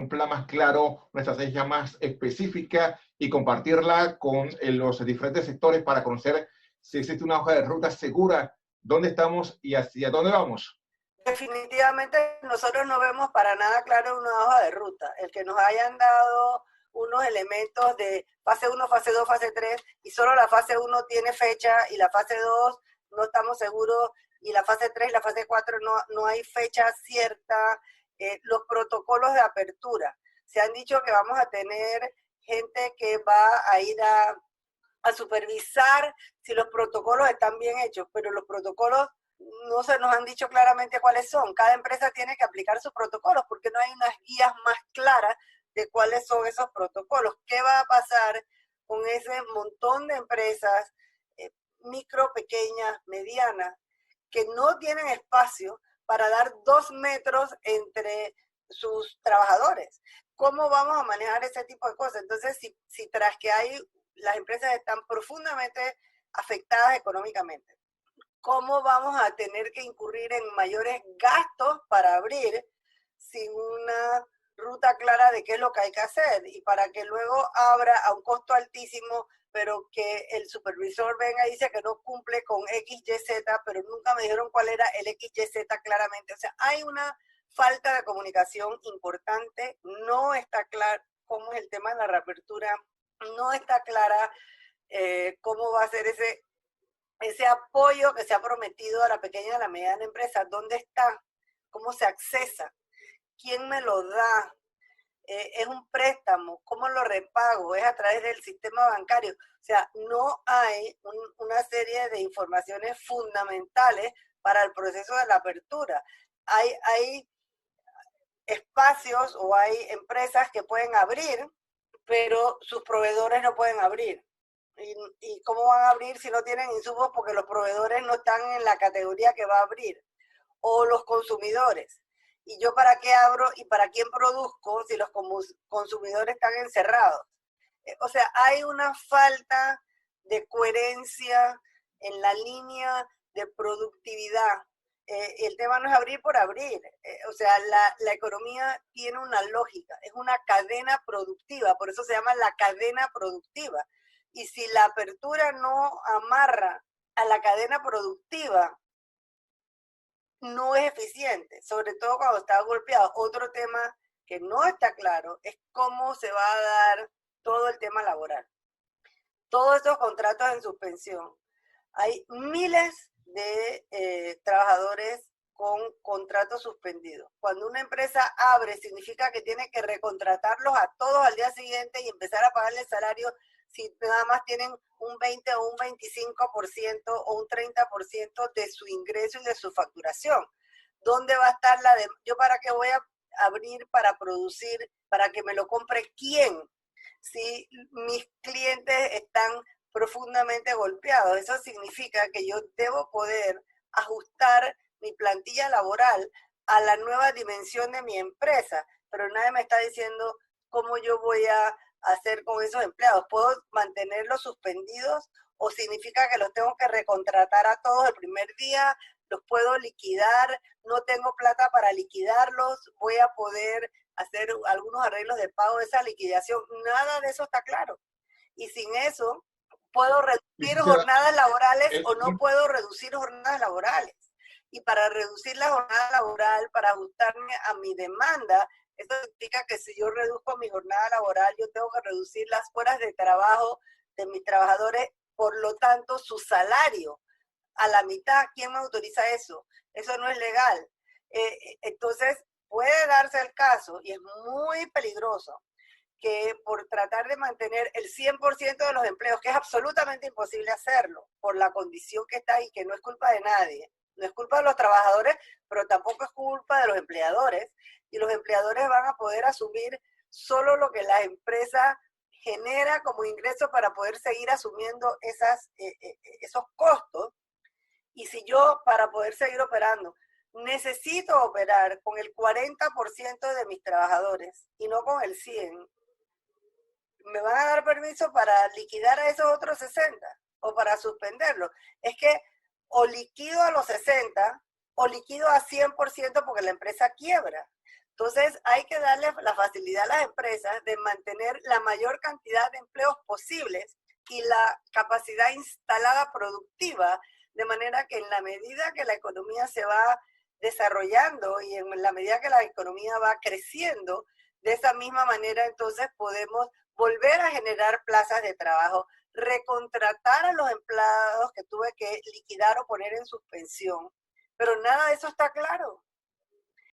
un plan más claro, una estrategia más específica y compartirla con los diferentes sectores para conocer si existe una hoja de ruta segura, dónde estamos y hacia dónde vamos. Definitivamente nosotros no vemos para nada claro una hoja de ruta. El que nos hayan dado unos elementos de fase 1, fase 2, fase 3 y solo la fase 1 tiene fecha y la fase 2 no estamos seguros y la fase 3 y la fase 4 no hay fecha cierta. Los protocolos de apertura. Se han dicho que vamos a tener gente que va a ir a supervisar si los protocolos están bien hechos, pero los protocolos no se nos han dicho claramente cuáles son. Cada empresa tiene que aplicar sus protocolos porque no hay unas guías más claras de cuáles son esos protocolos. ¿Qué va a pasar con ese montón de empresas micro, pequeñas, medianas, que no tienen espacio para dar 2 metros entre sus trabajadores? ¿Cómo vamos a manejar ese tipo de cosas? Entonces, si tras que las empresas están profundamente afectadas económicamente, ¿cómo vamos a tener que incurrir en mayores gastos para abrir sin una ruta clara de qué es lo que hay que hacer? Y para que luego abra a un costo altísimo, pero que el supervisor venga y dice que no cumple con XYZ, pero nunca me dijeron cuál era el XYZ claramente. O sea, hay una falta de comunicación importante, no está claro cómo es el tema de la reapertura, no está clara cómo va a ser ese apoyo que se ha prometido a la pequeña y a la mediana empresa. ¿Dónde está? ¿Cómo se accesa? ¿Quién me lo da? ¿Es un préstamo? ¿Cómo lo repago? ¿Es a través del sistema bancario? O sea, no hay una serie de informaciones fundamentales para el proceso de la apertura. Hay espacios o hay empresas que pueden abrir, pero sus proveedores no pueden abrir. ¿Y cómo van a abrir si no tienen insumos? Porque los proveedores no están en la categoría que va a abrir. O los consumidores. ¿Y yo para qué abro y para quién produzco si los consumidores están encerrados? O sea, hay una falta de coherencia en la línea de productividad. El tema no es abrir por abrir. O sea, la economía tiene una lógica, es una cadena productiva, por eso se llama la cadena productiva. Y si la apertura no amarra a la cadena productiva, no es eficiente, sobre todo cuando está golpeado. Otro tema que no está claro es cómo se va a dar todo el tema laboral. Todos estos contratos en suspensión. Hay miles de trabajadores con contratos suspendidos. Cuando una empresa abre, significa que tiene que recontratarlos a todos al día siguiente y empezar a pagarles salario si nada más tienen un 20 o un 25% o un 30% de su ingreso y de su facturación. ¿Dónde va a estar yo para qué voy a abrir para producir, para que me lo compre quién? Si mis clientes están profundamente golpeados, eso significa que yo debo poder ajustar mi plantilla laboral a la nueva dimensión de mi empresa, pero nadie me está diciendo cómo yo voy a hacer con esos empleados. ¿Puedo mantenerlos suspendidos o significa que los tengo que recontratar a todos el primer día? ¿Los puedo liquidar? ¿No tengo plata para liquidarlos? ¿Voy a poder hacer algunos arreglos de pago de esa liquidación? Nada de eso está claro. Y sin eso, ¿puedo reducir jornadas laborales o no puedo reducir jornadas laborales? Y para reducir la jornada laboral, para ajustarme a mi demanda, eso significa que si yo reduzco mi jornada laboral, yo tengo que reducir las horas de trabajo de mis trabajadores, por lo tanto, su salario a la mitad. ¿Quién me autoriza eso? Eso no es legal. Entonces, puede darse el caso, y es muy peligroso, que por tratar de mantener el 100% de los empleos, que es absolutamente imposible hacerlo, por la condición que está ahí, que no es culpa de nadie, no es culpa de los trabajadores, pero tampoco es culpa de los empleadores, y los empleadores van a poder asumir solo lo que la empresa genera como ingreso para poder seguir asumiendo esos costos. Y si yo, para poder seguir operando, necesito operar con el 40% de mis trabajadores y no con el 100%, ¿me van a dar permiso para liquidar a esos otros 60 o para suspenderlo? Es que o liquido a los 60 o liquido a 100% porque la empresa quiebra. Entonces hay que darle la facilidad a las empresas de mantener la mayor cantidad de empleos posibles y la capacidad instalada productiva, de manera que en la medida que la economía se va desarrollando y en la medida que la economía va creciendo, de esa misma manera entonces podemos volver a generar plazas de trabajo, recontratar a los empleados que tuve que liquidar o poner en suspensión. Pero nada de eso está claro.